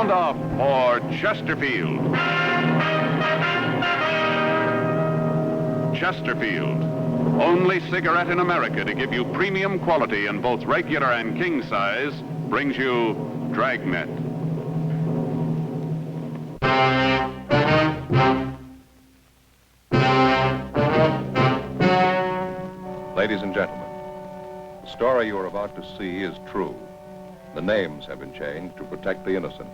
Sound off for Chesterfield. Chesterfield, only cigarette in America to give you premium quality in both regular and king size, brings you Dragnet. Ladies and gentlemen, the story you are about to see is true. The names have been changed to protect the innocent.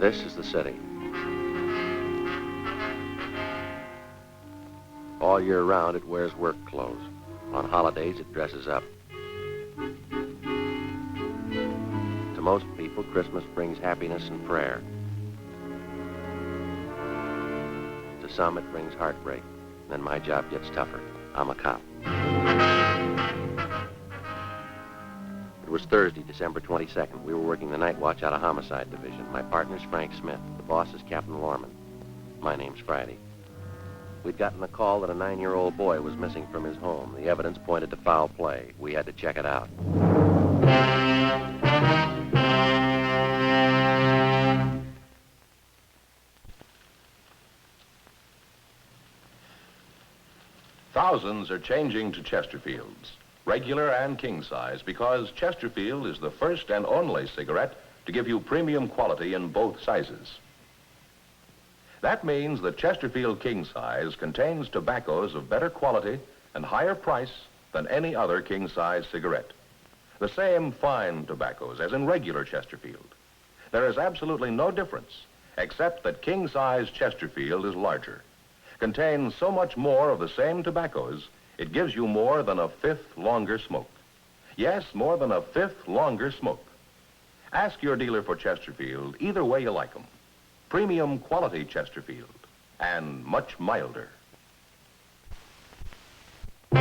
This is the city. All year round, it wears work clothes. On holidays, it dresses up. To most people, Christmas brings happiness and prayer. To some, it brings heartbreak. Then my job gets tougher. I'm a cop. It was Thursday, December 22nd. We were working the night watch out of Homicide Division. My partner's Frank Smith. The boss is Captain Lorman. My name's Friday. We'd gotten a call that a 9-year-old boy was missing from his home. The evidence pointed to foul play. We had to check it out. Thousands are changing to Chesterfields, regular and king size, because Chesterfield is the first and only cigarette to give you premium quality in both sizes. That means that Chesterfield king size contains tobaccos of better quality and higher price than any other king size cigarette. The same fine tobaccos as in regular Chesterfield. There is absolutely no difference, except that king size Chesterfield is larger. Contains so much more of the same tobaccos, it gives you more than a fifth longer smoke. Yes, more than a fifth longer smoke. Ask your dealer for Chesterfield, either way you like them. Premium quality Chesterfield, and much milder. I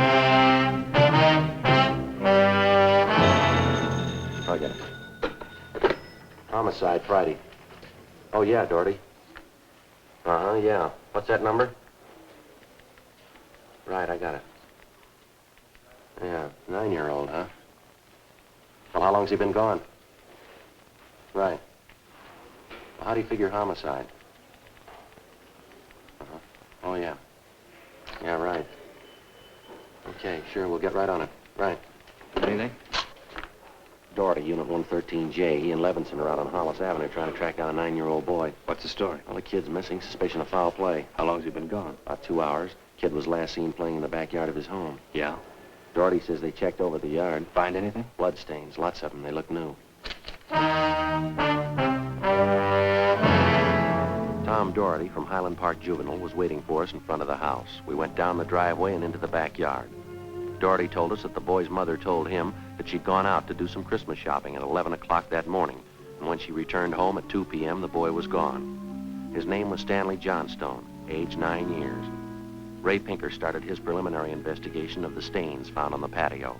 get it. Homicide, Friday. Oh, yeah, Doherty. Uh-huh, yeah. What's that number? Right, I got it. Yeah, 9-year-old, huh? Well, how long's he been gone? Right. Well, how do you figure homicide? Uh-huh. Oh, yeah. Yeah, right. Okay, sure, we'll get right on it. Right. Anything? Doherty, Unit 113J. He and Levinson are out on Hollis Avenue trying to track down a 9-year-old boy. What's the story? Well, the kid's missing, suspicion of foul play. How long's he been gone? About 2 hours. Kid was last seen playing in the backyard of his home. Yeah? Doherty says they checked over the yard. Find anything? Blood stains, lots of them. They look new. Tom Doherty from Highland Park Juvenile was waiting for us in front of the house. We went down the driveway and into the backyard. Doherty told us that the boy's mother told him that she'd gone out to do some Christmas shopping at 11 o'clock that morning. And when she returned home at 2 p.m., the boy was gone. His name was Stanley Johnstone, age 9 years. Ray Pinker started his preliminary investigation of the stains found on the patio.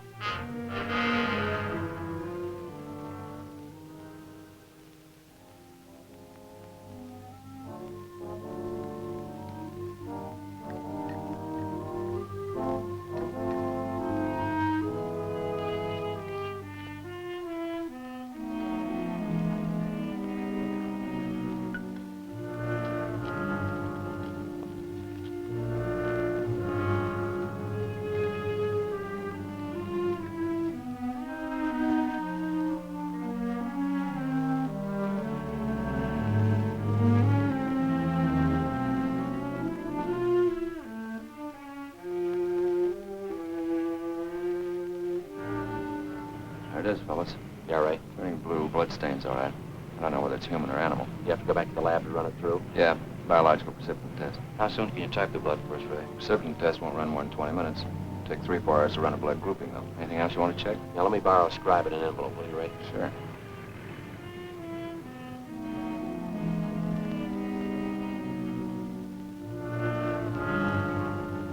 There it is, fellas. Yeah, Ray. Very blue, bloodstains, all right. I don't know whether it's human or animal. You have to go back to the lab to run it through? Yeah, biological precipitin test. How soon can you type the blood for us, Ray? Precipitin test won't run more than 20 minutes. Take 3 or 4 hours to run a blood grouping, though. Anything else you want to check? Now, let me borrow a scribe and an envelope, will you, Ray? Sure.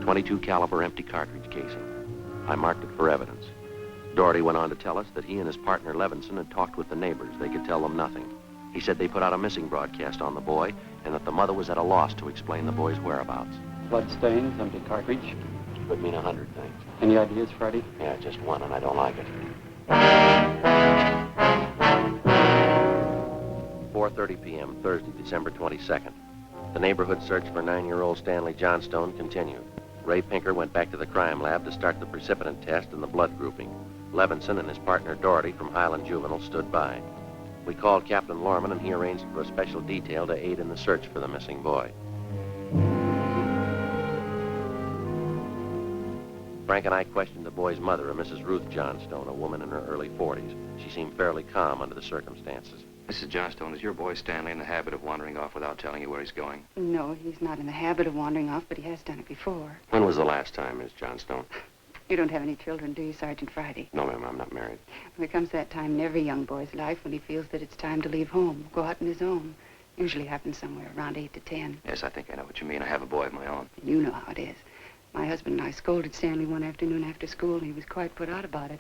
.22 caliber empty cartridge casing. I marked it for evidence. Doherty went on to tell us that he and his partner Levinson had talked with the neighbors. They could tell them nothing. He said they put out a missing broadcast on the boy and that the mother was at a loss to explain the boy's whereabouts. Blood stains, empty cartridge. Could mean 100 things. Any ideas, Freddie? Yeah, just one, and I don't like it. 4:30 p.m., Thursday, December 22nd. The neighborhood search for 9-year-old Stanley Johnstone continued. Ray Pinker went back to the crime lab to start the precipitant test and the blood grouping. Levinson and his partner Doherty from Highland Juvenile stood by. We called Captain Lorman, and he arranged for a special detail to aid in the search for the missing boy. Frank and I questioned the boy's mother, a Mrs. Ruth Johnstone, a woman in her early 40s. She seemed fairly calm under the circumstances. Mrs. Johnstone, is your boy Stanley in the habit of wandering off without telling you where he's going? No, he's not in the habit of wandering off, but he has done it before. When was the last time, Miss Johnstone? You don't have any children, do you, Sergeant Friday? No, ma'am, I'm not married. There comes that time in every young boy's life when he feels that it's time to leave home, go out on his own. Usually happens somewhere around 8 to 10. Yes, I think I know what you mean. I have a boy of my own. You know how it is. My husband and I scolded Stanley one afternoon after school, and he was quite put out about it.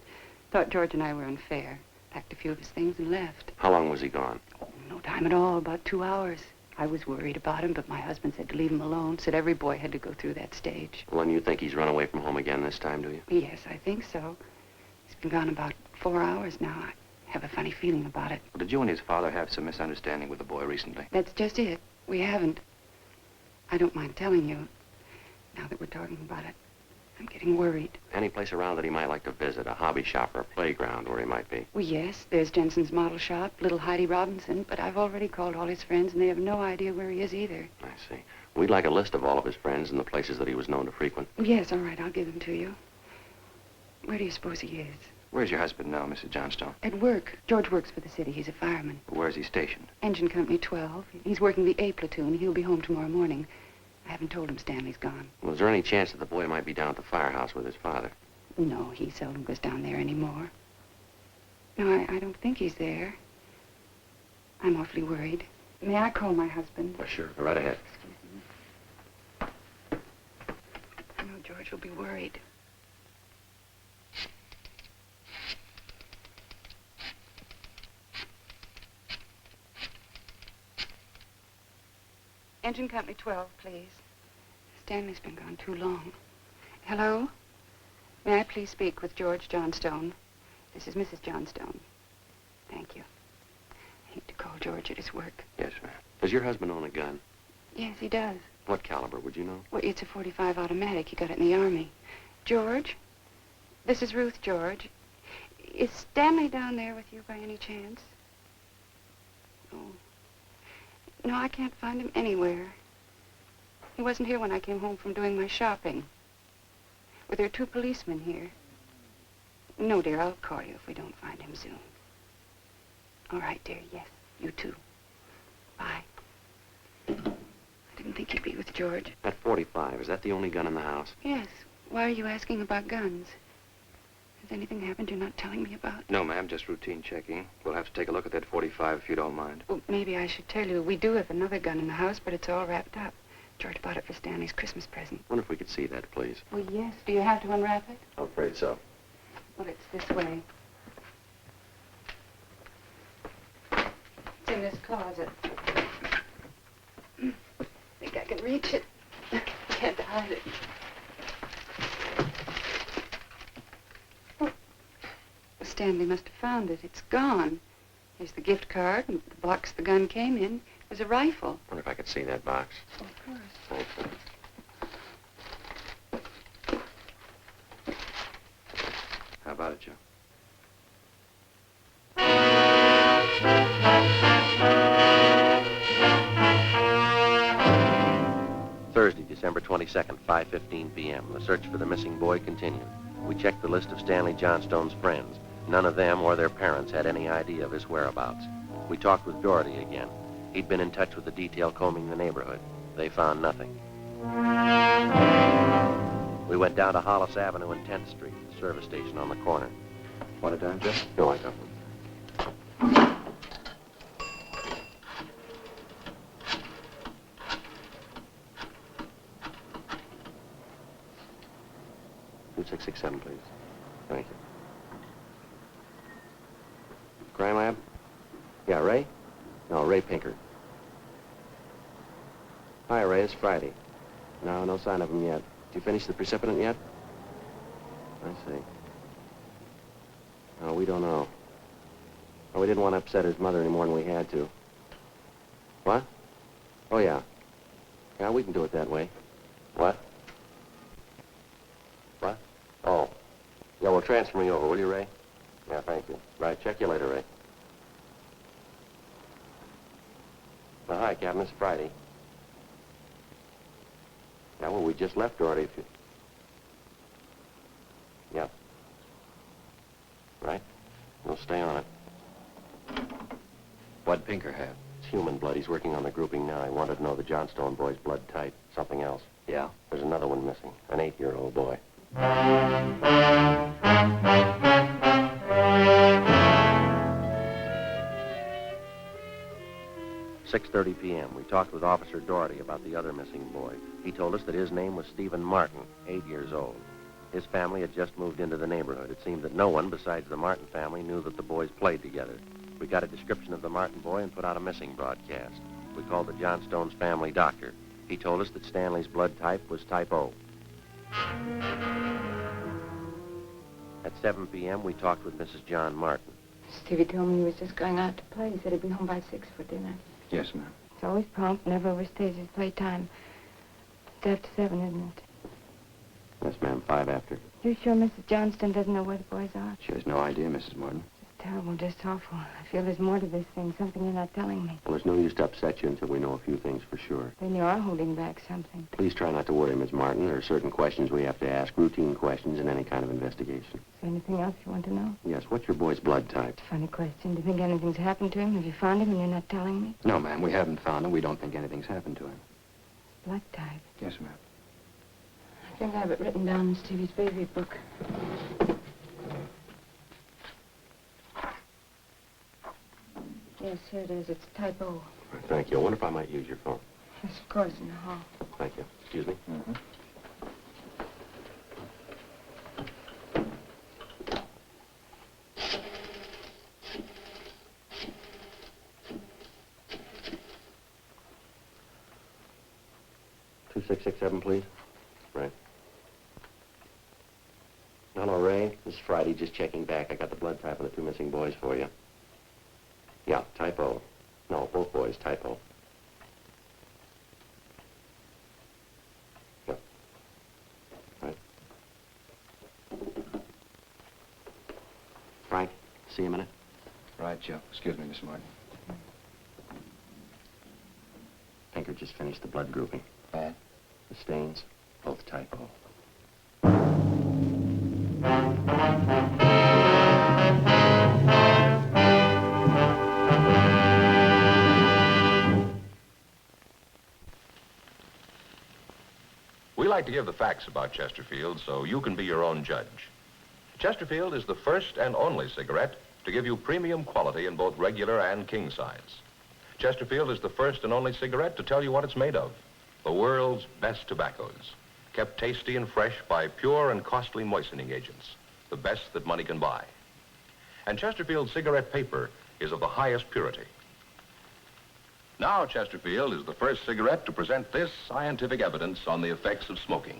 Thought George and I were unfair. Packed a few of his things and left. How long was he gone? Oh, no time at all, about 2 hours. I was worried about him, but my husband said to leave him alone, said every boy had to go through that stage. Well, and you think he's run away from home again this time, do you? Yes, I think so. He's been gone about 4 hours now. I have a funny feeling about it. Well, did you and his father have some misunderstanding with the boy recently? That's just it. We haven't. I don't mind telling you, now that we're talking about it. I'm getting worried. Any place around that he might like to visit, a hobby shop or a playground where he might be? Well, yes, there's Jensen's model shop, little Heidi Robinson, but I've already called all his friends, and they have no idea where he is either. I see. We'd like a list of all of his friends and the places that he was known to frequent. Yes, all right, I'll give them to you. Where do you suppose he is? Where's your husband now, Mrs. Johnstone? At work. George works for the city. He's a fireman. Where's he stationed? Engine Company 12. He's working the A platoon. He'll be home tomorrow morning. I haven't told him Stanley's gone. Well, is there any chance that the boy might be down at the firehouse with his father? No, he seldom goes down there anymore. No, I don't think he's there. I'm awfully worried. May I call my husband? Oh, sure. Go right ahead. Excuse me. I know George will be worried. Engine Company 12, please. Stanley's been gone too long. Hello? May I please speak with George Johnstone? This is Mrs. Johnstone. Thank you. I hate to call George at his work. Yes, ma'am. Does your husband own a gun? Yes, he does. What caliber, would you know? Well, it's a .45 automatic. He got it in the Army. George? This is Ruth, George. Is Stanley down there with you by any chance? Oh. No, I can't find him anywhere. He wasn't here when I came home from doing my shopping. Well, there are 2 policemen here. No, dear, I'll call you if we don't find him soon. All right, dear, yes, you too. Bye. I didn't think he'd be with George. That .45, is that the only gun in the house? Yes. Why are you asking about guns? Has anything happened you're not telling me about? No, ma'am, just routine checking. We'll have to take a look at that .45 if you don't mind. Well, maybe I should tell you, we do have another gun in the house, but it's all wrapped up. George bought it for Stanley's Christmas present. Wonder if we could see that, please. Well, yes. Do you have to unwrap it? I'm afraid so. Well, it's this way. It's in this closet. Think I can reach it? Can't hide it. Oh. Stanley must have found it. It's gone. Here's the gift card and the box the gun came in. It was a rifle. Wonder if I could see that box. Oh, of course. Thanks, sir. How about it, Joe? Thursday, December 22nd, 5:15 p.m. The search for the missing boy continued. We checked the list of Stanley Johnstone's friends. None of them or their parents had any idea of his whereabouts. We talked with Doherty again. He'd been in touch with the detail combing the neighborhood. They found nothing. We went down to Hollis Avenue and 10th Street, the service station on the corner. Want a dime, Joe? No, I don't. Two 667, please. Thank you. Crime lab? Yeah, Ray? No, No, Ray Pinker. Hi, Ray. It's Friday. No sign of him yet. Did you finish the precipitant yet? I see. No, we don't know. Well, we didn't want to upset his mother any more than we had to. What? Oh, yeah. Yeah, we can do it that way. What? What? Oh. Yeah, well, transfer me over, will you, Ray? Yeah, thank you. Right, check you later, Ray. Well, hi, Captain. It's Friday. Yeah, well, we just left already. If you... Yeah. Right? We'll stay on it. What'd Pinker have? It's human blood. He's working on the grouping now. He wanted to know the Johnstone boy's blood type. Something else. Yeah? There's another one missing. An 8-year-old boy. 6:30 p.m. We talked with Officer Doherty about the other missing boy. He told us that his name was Stephen Martin, 8 years old. His family had just moved into the neighborhood. It seemed that no one besides the Martin family knew that the boys played together. We got a description of the Martin boy and put out a missing broadcast. We called the Johnstone's family doctor. He told us that Stanley's blood type was type O. At 7 p.m., we talked with Mrs. John Martin. Stevie told me he was just going out to play. He said he'd be home by 6 for dinner. Yes, ma'am. He's always prompt, never overstays his playtime. It's after 7, isn't it? Yes, ma'am, 5 after. You sure Mrs. Johnston doesn't know where the boys are? She has no idea, Mrs. Martin. It's terrible, just awful. I feel there's more to this thing, something you're not telling me. Well, there's no use to upset you until we know a few things for sure. Then you are holding back something. Please try not to worry, Miss Martin. There are certain questions we have to ask, routine questions in any kind of investigation. Is there anything else you want to know? Yes, what's your boy's blood type? Funny question. Do you think anything's happened to him? Have you found him and you're not telling me? No, ma'am, we haven't found him. We don't think anything's happened to him. Blood type. Yes, ma'am. I think I have it written down in Stevie's baby book. Yes, here it is. It's type O. Thank you. I wonder if I might use your phone. Yes, of course, in the hall. Thank you. Excuse me. Mm-hmm. Two 667, please. Right. Hello, Ray. This is Friday. Just checking back. I got the blood type of the 2 missing boys for you. Yeah, type O. No, both boys, type O. Yep. Right. Frank, see you a minute. Right, Joe. Excuse me, Miss Martin. Pinker just finished the blood grouping. Bad? The stains, both type O. We like to give the facts about Chesterfield so you can be your own judge. Chesterfield is the first and only cigarette to give you premium quality in both regular and king size. Chesterfield is the first and only cigarette to tell you what it's made of. The world's best tobaccos, kept tasty and fresh by pure and costly moistening agents, the best that money can buy. And Chesterfield cigarette paper is of the highest purity. Now Chesterfield is the first cigarette to present this scientific evidence on the effects of smoking.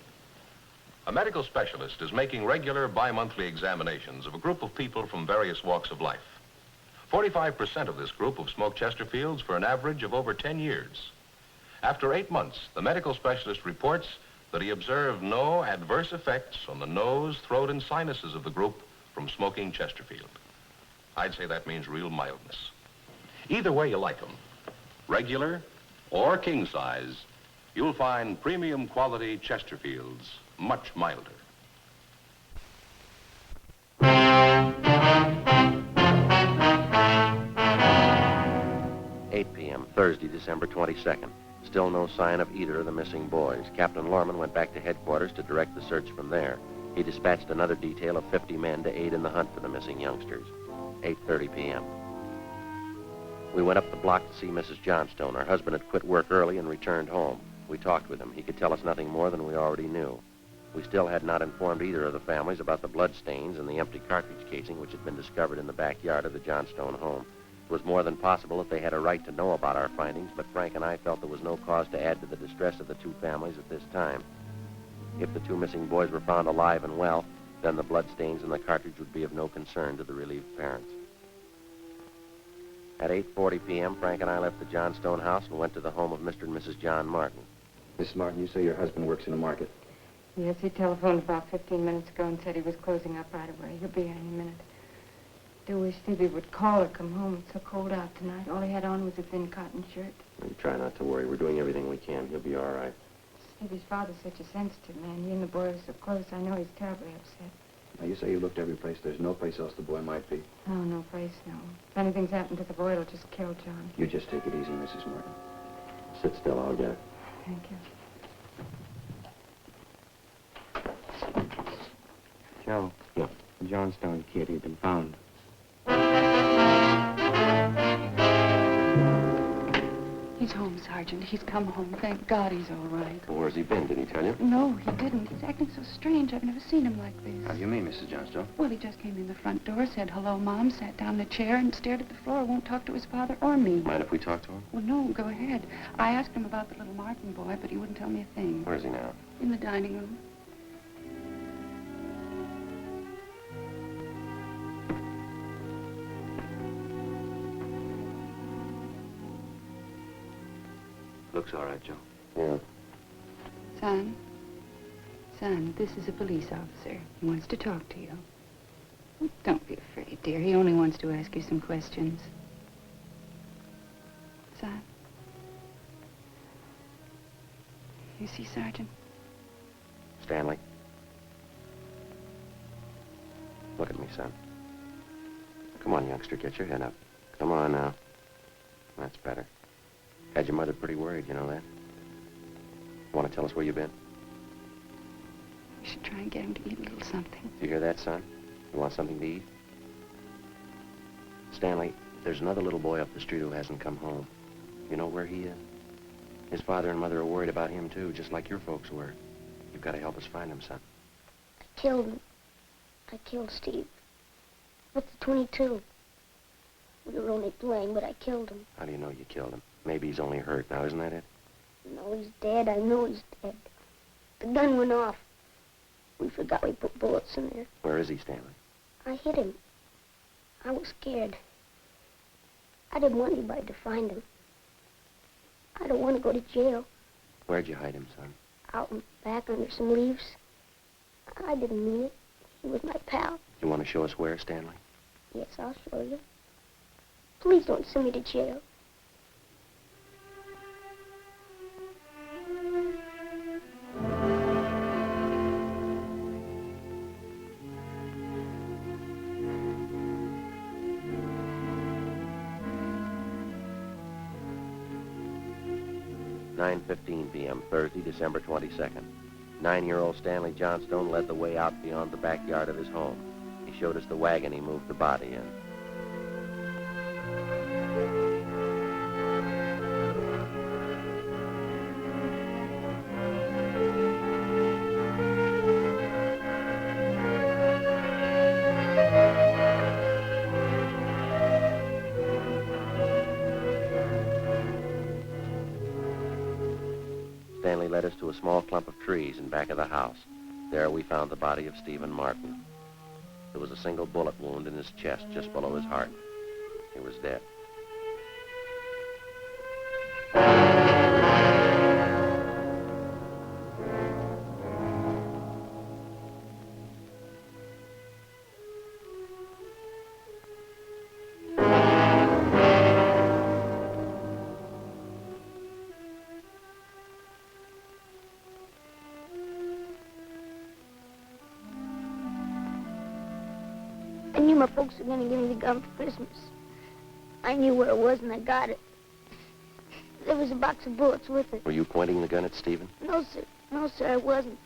A medical specialist is making regular bi-monthly examinations of a group of people from various walks of life. 45% of this group have smoked Chesterfields for an average of over 10 years. After 8 months, the medical specialist reports that he observed no adverse effects on the nose, throat, and sinuses of the group from smoking Chesterfield. I'd say that means real mildness. Either way you like them, regular or king size, you'll find premium quality Chesterfields much milder. p.m., Thursday, December 22nd. Still no sign of either of the missing boys. Captain Lorman went back to headquarters to direct the search from there. He dispatched another detail of 50 men to aid in the hunt for the missing youngsters. 8:30 p.m. We went up the block to see Mrs. Johnstone. Her husband had quit work early and returned home. We talked with him. He could tell us nothing more than we already knew. We still had not informed either of the families about the blood stains and the empty cartridge casing which had been discovered in the backyard of the Johnstone home. It was more than possible that they had a right to know about our findings, but Frank and I felt there was no cause to add to the distress of the two families at this time. If the two missing boys were found alive and well, then the bloodstains in the cartridge would be of no concern to the relieved parents. At 8:40 p.m., Frank and I left the Johnstone house and went to the home of Mr. and Mrs. John Martin. Mrs. Martin, you say your husband works in a market. Yes, he telephoned about 15 minutes ago and said he was closing up right away. He'll be here any minute. Do wish Stevie would call or come home. It's so cold out tonight. All he had on was a thin cotton shirt. You try not to worry. We're doing everything we can. He'll be all right. Stevie's father's such a sensitive man. He and the boy are so close. I know he's terribly upset. Now, you say you looked every place. There's no place else the boy might be. Oh, no place, no. If anything's happened to the boy, it'll just kill John. You just take it easy, Mrs. Martin. Sit still. I'll get it. Thank you. Joe. Yeah. The Johnstone kid, he'd been found. He's home, Sergeant. He's come home. Thank God he's all right. Well, where's he been? Did he tell you? No, he didn't. He's acting so strange. I've never seen him like How do this. you mean, Mrs. Johnstone? Well, he just came in the front door, said hello, Mom, sat down in a chair and stared at the floor. Won't talk to his father or me. Mind if we talk to him? Well, no, go ahead. I asked him about the little Martin boy, but he wouldn't tell me a thing. Where is he now? In the dining room. Looks all right, Joe. Yeah. Son, this is a police officer. He wants to talk to you. Don't be afraid, dear. He only wants to ask you some questions. Son. You see, Sergeant? Stanley. Look at me, son. Come on, youngster, get your head up. Come on now. That's better. Had your mother pretty worried, you know that? Want to tell us where you've been? We should try and get him to eat a little something. Do you hear that, son? You want something to eat? Stanley, there's another little boy up the street who hasn't come home. You know where he is? His father and mother are worried about him, too, just like your folks were. You've got to help us find him, son. I killed him. I killed Steve. With the 22. We were only playing, but I killed him. How do you know you killed him? Maybe he's only hurt. Now, isn't that it? No, he's dead. I know he's dead. The gun went off. We forgot we put bullets in there. Where is he, Stanley? I hit him. I was scared. I didn't want anybody to find him. I don't want to go to jail. Where'd you hide him, son? Out and back under some leaves. I didn't mean it. He was my pal. You want to show us where, Stanley? Yes, I'll show you. Please don't send me to jail. (9:15 p.m., Thursday, December 22nd. 9-year-old Stanley Johnstone led the way out beyond the backyard of his home. He showed us the wagon he moved the body in. Stanley led us to a small clump of trees in back of the house. There we found the body of Stephen Martin. There was a single bullet wound in his chest just below his heart. He was dead. I knew my folks were going to give me the gun for Christmas. I knew where it was, and I got it. There was a box of bullets with it. Were you pointing the gun at Stephen? No, sir. No, sir, I wasn't.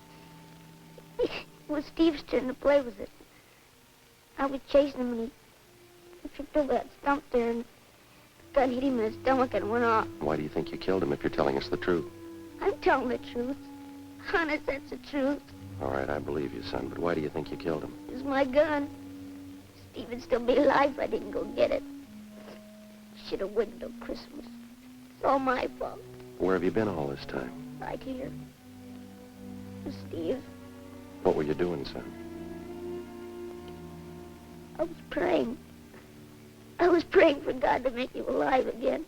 It was Steve's turn to play with it. I was chasing him, and he tripped over that stump there, and the gun hit him in the stomach and went off. Why do you think you killed him if you're telling us the truth? I'm telling the truth. Honest, that's the truth. All right, I believe you, son, but why do you think you killed him? It was my gun. Steve would still be alive if I didn't go get it. should have waited till Christmas. It's all my fault. Where have you been all this time? Right here. With Steve. What were you doing, son? I was praying. I was praying for God to make you alive again.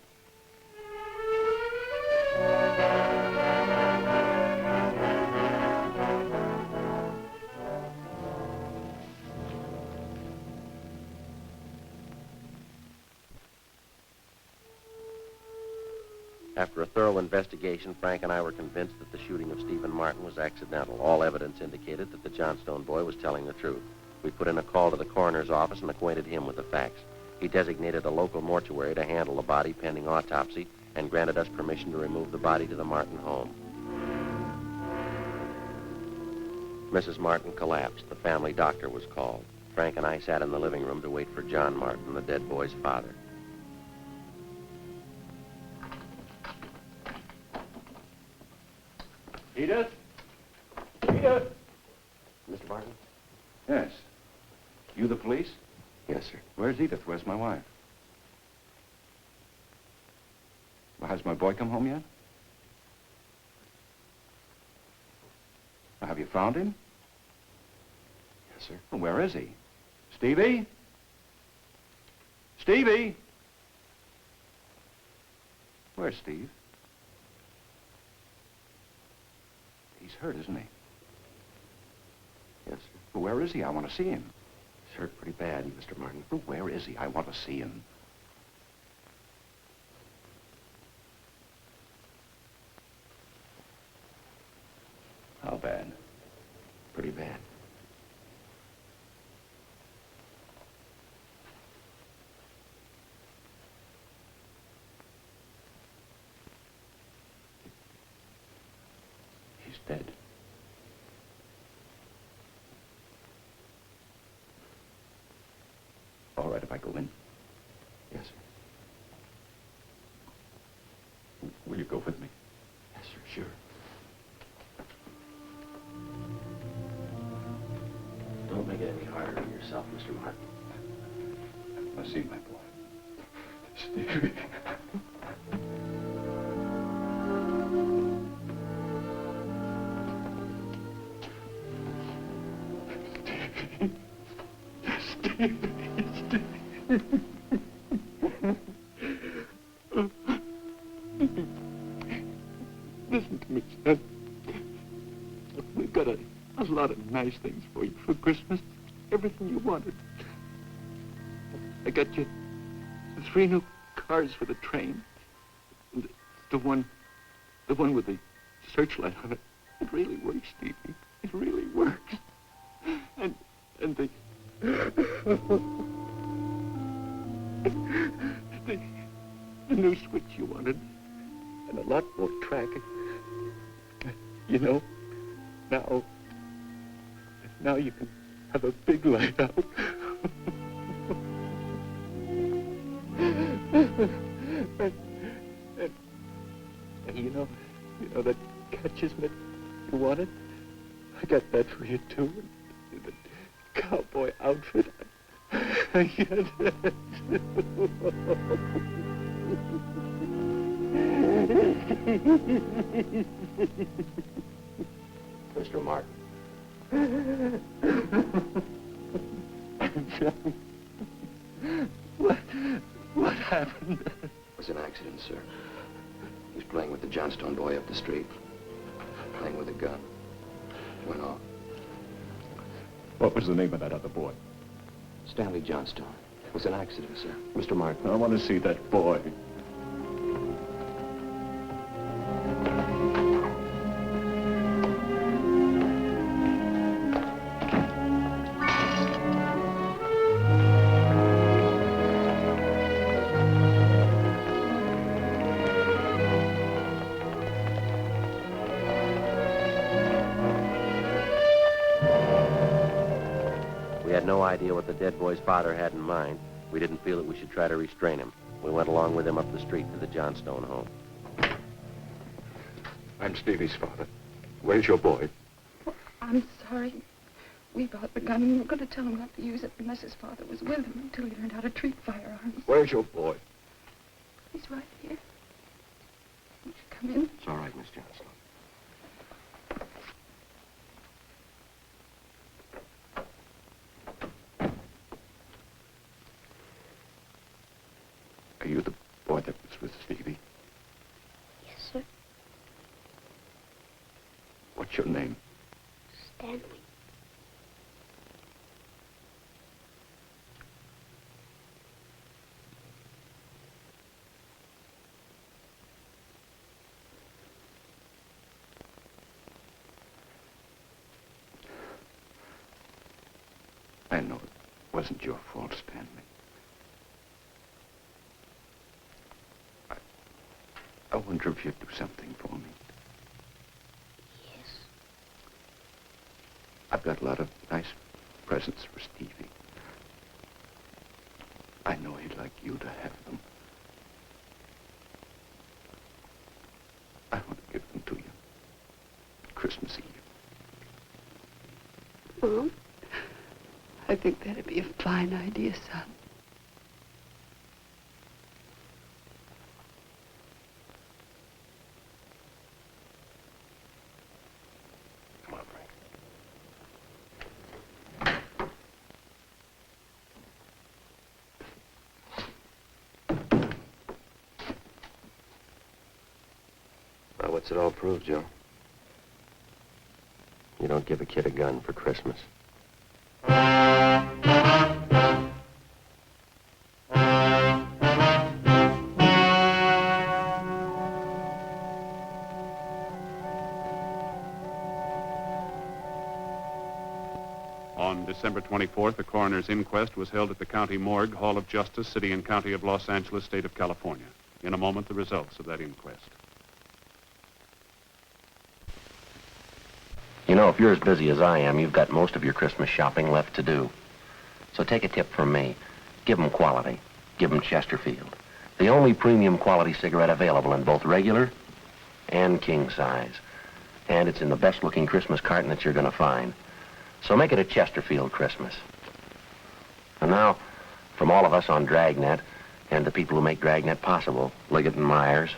After a thorough investigation, Frank and I were convinced that the shooting of Stephen Martin was accidental. All evidence indicated that the Johnstone boy was telling the truth. We put in a call to the coroner's office and acquainted him with the facts. He designated a local mortuary to handle the body pending autopsy and granted us permission to remove the body to the Martin home. Mrs. Martin collapsed. The family doctor was called. Frank and I sat in the living room to wait for John Martin, the dead boy's father. Edith? Edith? Mr. Martin? Yes. You the police? Yes, sir. Where's Edith? Where's my wife? Well, has my boy come home yet? Well, have you found him? Yes, sir. Well, where is he? Stevie? Stevie? Where's Steve? He's hurt, isn't he? Yes, sir. Well, where is he? I want to see him. He's hurt pretty bad, Mr. Martin. Well, where is he? I want to see him. How bad? Pretty bad. He's dead. All right if I go in? Yes, sir. Will you go with me? Yes, sir, sure. Don't make it any harder on yourself, Mr. Martin. I see my boy. Stevie. Listen to me, son. We've got a lot of nice things for you for Christmas. Everything you wanted. I got you 3 new cars for the train. And the one with the searchlight on it. It really works, Stevie. It really works. And the the new switch you wanted. And a lot more track. You know, now you can have a big light out. and you know that catcher's mitt you wanted? I got that for you too. And the cowboy outfit. Yes. Mr. Martin. What happened? It was an accident, sir. He was playing with the Johnstone boy up the street. Playing with a gun. Went off. What was the name of that other boy? Stanley Johnstone. It was an accident, sir. Mr. Martin. I want to see that boy. We had no idea what the dead boy's father had in mind. We didn't feel that we should try to restrain him. We went along with him up the street to the Johnstone home. I'm Stevie's father. Where's your boy? Oh, I'm sorry. We bought the gun and we were going to tell him not to use it unless his father was with him until he learned how to treat firearms. Where's your boy? He's right here. Won't you come in? It's all right, Miss Johnson. Are you the boy that was with Stevie? Yes, sir. What's your name? Stanley. I know it wasn't your fault, Stanley. I wonder if you'd do something for me. Yes. I've got a lot of nice presents for Stevie. I know he'd like you to have them. I want to give them to you Christmas Eve. Mom, I think that'd be a fine idea, son. Come on, Frank. Well, what's it all prove, Joe? You don't give a kid a gun for Christmas. On December 24th, the coroner's inquest was held at the County Morgue, Hall of Justice, City and County of Los Angeles, State of California. In a moment, the results of that inquest. You know, if you're as busy as I am, you've got most of your Christmas shopping left to do. So take a tip from me. Give 'em quality. Give 'em Chesterfield. The only premium quality cigarette available in both regular and king size. And it's in the best looking Christmas carton that you're going to find. So make it a Chesterfield Christmas. And now, from all of us on Dragnet and the people who make Dragnet possible, Liggett and Myers,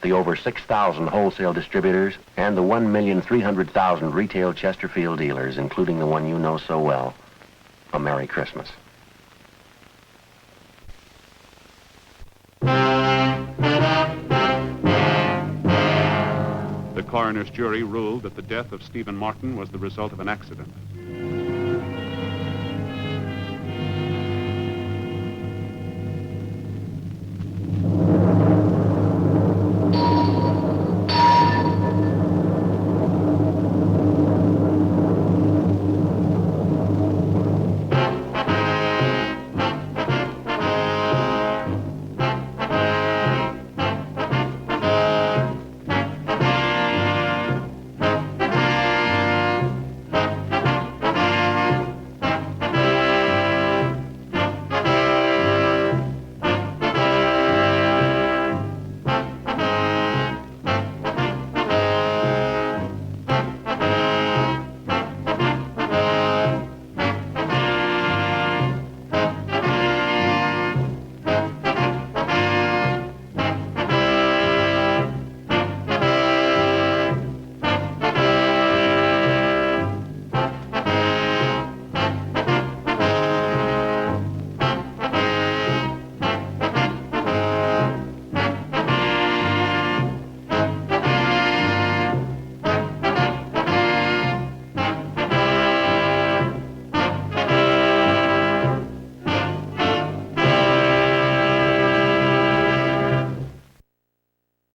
the over 6,000 wholesale distributors, and the 1,300,000 retail Chesterfield dealers, including the one you know so well, a Merry Christmas. The coroner's jury ruled that the death of Stephen Martin was the result of an accident.